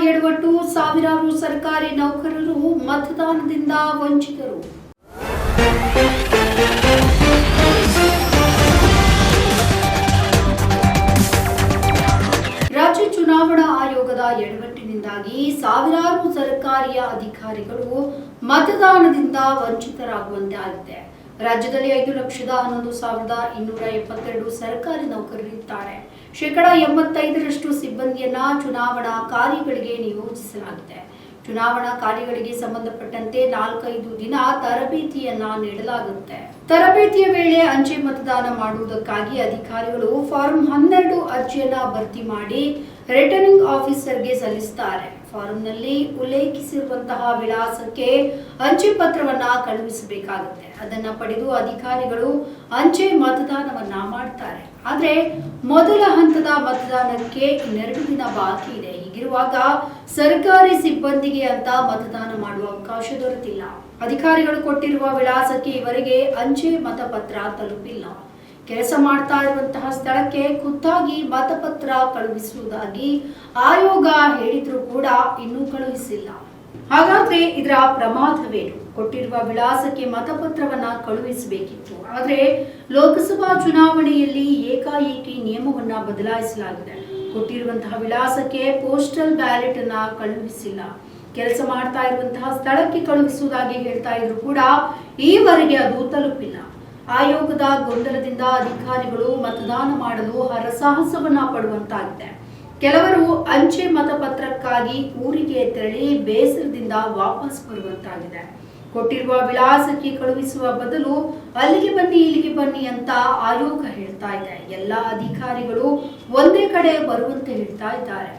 ಎಡವಟ್ಟು, ಸಾವಿರಾರು ಸರ್ಕಾರಿ ನೌಕರರು ಮತದಾನದಿಂದ ವಂಚಿತರು. ರಾಜ್ಯ ಚುನಾವಣಾ ಆಯೋಗದ ಎಡವಟ್ಟಿನಿಂದಾಗಿ ಸಾವಿರಾರು ಸರ್ಕಾರಿ ಅಧಿಕಾರಿಗಳು ಮತದಾನದಿಂದ ವಂಚಿತರಾಗುವಂತೆ ಆಗಿದೆ. ರಾಜ್ಯದಲ್ಲಿ 5,11,272 ಸರ್ಕಾರಿ ನೌಕರರಿದ್ದಾರೆ. 85% ಸಿಬ್ಬಂದಿಯನ್ನ ಚುನಾವಣಾ ಕಾರ್ಯಗಳಿಗೆ ನಿಯೋಜಿಸಲಾಗಿದೆ. ಚುನಾವಣಾ ಕಾರ್ಯಗಳಿಗೆ ಸಂಬಂಧಪಟ್ಟಂತೆ 4-5 ದಿನ ತರಬೇತಿಯನ್ನ ನೀಡಲಾಗುತ್ತೆ. ತರಬೇತಿಯ ವೇಳೆ ಅಂಚೆ ಮತದಾನ ಮಾಡುವುದಕ್ಕಾಗಿ ಅಧಿಕಾರಿಗಳು ಫಾರಂ 12 ಅರ್ಜಿಯನ್ನ ಭರ್ತಿ ಮಾಡಿ ರಿಟರ್ನಿಂಗ್ ಆಫೀಸರ್ಗೆ ಸಲ್ಲಿಸುತ್ತಾರೆ. ಫಾರಂನಲ್ಲಿ ಉಲ್ಲೇಖಿಸಿರುವಂತಹ ವಿಳಾಸಕ್ಕೆ ಅಂಚೆ ಪತ್ರವನ್ನ ಕಳುಹಿಸಬೇಕಾಗುತ್ತೆ. ಅದನ್ನ ಪಡೆದು ಅಧಿಕಾರಿಗಳು ಅಂಚೆ ಮತದಾನವನ್ನ ಮಾಡ್ತಾರೆ. ಆದ್ರೆ ಮೊದಲ ಹಂತದ ಮತದಾನಕ್ಕೆ 2 ದಿನ ಬಾಕಿ ಇದೆ. ಹೀಗಿರುವಾಗ ಸರ್ಕಾರಿ ಸಿಬ್ಬಂದಿಗೆ ಅಂತ ಮತದಾನ ಮಾಡುವ ಅವಕಾಶ ದೊರೆತಿಲ್ಲ. ಅಧಿಕಾರಿಗಳು ಕೊಟ್ಟಿರುವ ವಿಳಾಸಕ್ಕೆ ಇವರಿಗೆ ಅಂಚೆ ಮತಪತ್ರ ತಲುಪಿಲ್ಲ. ಕೆಲಸ ಮಾಡ್ತಾ ಇರುವಂತಹ ಸ್ಥಳಕ್ಕೆ ಖುದ್ದಾಗಿ ಮತಪತ್ರ ಕಳುಹಿಸುವುದಾಗಿ ಆಯೋಗ ಹೇಳಿದ್ರೂ ಕೂಡ ಇನ್ನೂ ಕಳುಹಿಸಿಲ್ಲ. ಹಾಗಾದ್ರೆ ಇದರ ಪ್ರಮಾದವೇನು? ಕೊಟ್ಟಿರುವ ವಿಳಾಸಕ್ಕೆ ಮತಪತ್ರವನ್ನ ಕಳುಹಿಸಬೇಕಿತ್ತು. ಆದ್ರೆ ಲೋಕಸಭಾ ಚುನಾವಣೆಯಲ್ಲಿ ಏಕಾಏಕಿ ನಿಯಮವನ್ನ ಬದಲಾಯಿಸಲಾಗಿದೆ. ಕೊಟ್ಟಿರುವಂತಹ ವಿಳಾಸಕ್ಕೆ ಪೋಸ್ಟಲ್ ಬ್ಯಾಲೆಟ್ ಅನ್ನ ಕಳುಹಿಸಿಲ್ಲ. ಕೆಲಸ ಮಾಡ್ತಾ ಇರುವಂತಹ ಸ್ಥಳಕ್ಕೆ ಕಳುಹಿಸುವುದಾಗಿ ಹೇಳ್ತಾ ಇದ್ರು ಕೂಡ ಈವರೆಗೆ ಅದು ತಲುಪಿಲ್ಲ. ಆಯೋಗದ ಗೊಂದಲದಿಂದ ಅಧಿಕಾರಿಗಳು ಮತದಾನ ಮಾಡಲು ಹರಸಾಹಸವನ್ನ ಪಡುವಂತಾಗಿದೆ. ಕೆಲವರು ಅಂಚೆ ಮತಪತ್ರಕ್ಕಾಗಿ ಊರಿಗೆ ತೆರಳಿ ಬೇಸರದಿಂದ ವಾಪಸ್ ಬರುವಂತಾಗಿದೆ. ಕೊಟ್ಟಿರುವ ವಿಳಾಸಕ್ಕೆ ಕಳುಹಿಸುವ ಬದಲು ಅಲ್ಲಿಗೆ ಬನ್ನಿ ಇಲ್ಲಿಗೆ ಬನ್ನಿ ಅಂತ ಆಯೋಗ ಹೇಳ್ತಾ ಇದೆ. ಎಲ್ಲಾ ಅಧಿಕಾರಿಗಳು ಒಂದೇ ಕಡೆ ಬರುವಂತೆ ಹೇಳ್ತಾ ಇದ್ದಾರೆ.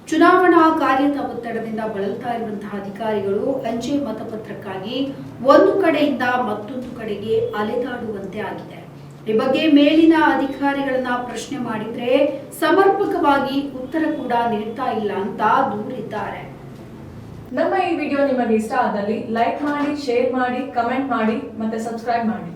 ಚುನಾವಣಾ ಕಾರ್ಯದ ಒತ್ತಡದಿಂದ ಬಳಲ್ತಾ ಇರುವಂತಹ ಅಧಿಕಾರಿಗಳು ಅಂಚೆ ಮತಪತ್ರಕ್ಕಾಗಿ ಒಂದು ಕಡೆಯಿಂದ ಮತ್ತೊಂದು ಕಡೆಗೆ ಅಲೆದಾಡುವಂತೆ ಆಗಿದೆ. ಈ ಬಗ್ಗೆ ಮೇಲಿನ ಅಧಿಕಾರಿಗಳನ್ನ ಪ್ರಶ್ನೆ ಮಾಡಿದ್ರೆ ಸಮರ್ಪಕವಾಗಿ ಉತ್ತರ ಕೂಡ ನೀಡ್ತಾ ಇಲ್ಲ ಅಂತ ದೂರಿದ್ದಾರೆ. ನಮ್ಮ ಈ ವಿಡಿಯೋ ನಿಮಗೆ ಇಷ್ಟ ಆದಲ್ಲಿ ಲೈಕ್ ಮಾಡಿ, ಶೇರ್ ಮಾಡಿ, ಕಮೆಂಟ್ ಮಾಡಿ ಮತ್ತೆ ಸಬ್ಸ್ಕ್ರೈಬ್ ಮಾಡಿ.